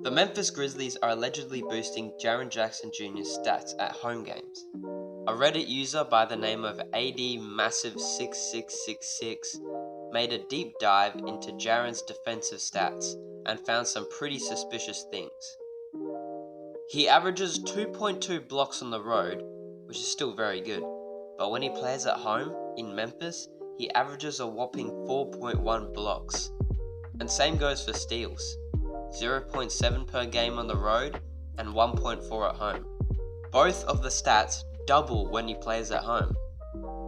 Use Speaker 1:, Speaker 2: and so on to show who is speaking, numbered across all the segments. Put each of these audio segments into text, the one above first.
Speaker 1: The Memphis Grizzlies are allegedly boosting Jaren Jackson Jr.'s stats at home games. A Reddit user by the name of ADMassive6666 made a deep dive into Jaren's defensive stats and found some pretty suspicious things. He averages 2.2 blocks on the road, which is still very good, but when he plays at home in Memphis, he averages a whopping 4.1 blocks. And same goes for steals, 0.7 per game on the road and 1.4 at home. Both of the stats double when he plays at home.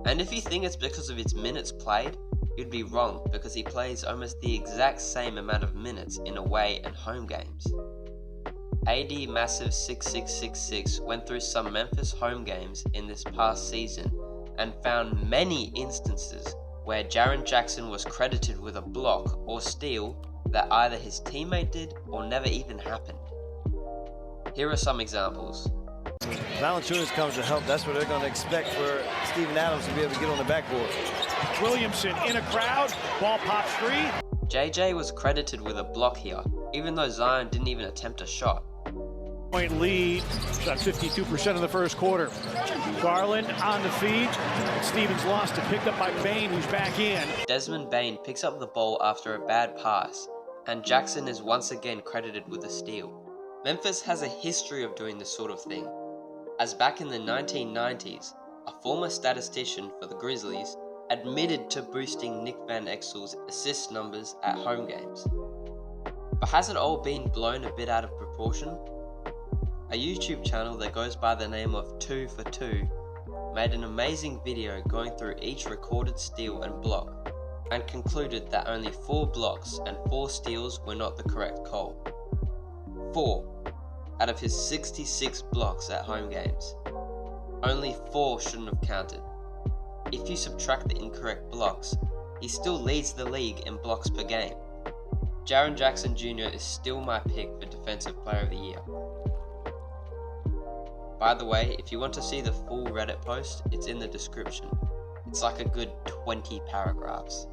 Speaker 1: And if you think it's because of his minutes played, you'd be wrong, because he plays almost the exact same amount of minutes in away and home games. ADMassive6666 went through some Memphis home games in this past season and found many instances where Jaren Jackson was credited with a block or steal that either his teammate did or never even happened. Here are some examples.
Speaker 2: Valanciunas comes to help. That's what they're going to expect for Steven Adams to be able to get on the backboard.
Speaker 3: Williamson in a crowd, ball pops free.
Speaker 1: JJ was credited with a block here, even though Zion didn't even attempt a shot.
Speaker 3: Point lead, shot 52% in the first quarter. Garland on the feed. Stevens lost it, picked up by Bane, who's back in.
Speaker 1: Desmond Bane picks up the ball after a bad pass, and Jackson is once again credited with a steal. Memphis has a history of doing this sort of thing, as back in the 1990s, a former statistician for the Grizzlies admitted to boosting Nick Van Exel's assist numbers at home games. But has it all been blown a bit out of proportion? A YouTube channel that goes by the name of 2 for 2 made an amazing video going through each recorded steal and block, and concluded that only 4 blocks and 4 steals were not the correct call. 4 out of his 66 blocks at home games. Only 4 shouldn't have counted. If you subtract the incorrect blocks, he still leads the league in blocks per game. Jaren Jackson Jr. is still my pick for Defensive Player of the Year. By the way, if you want to see the full Reddit post, it's in the description. It's like a good 20 paragraphs.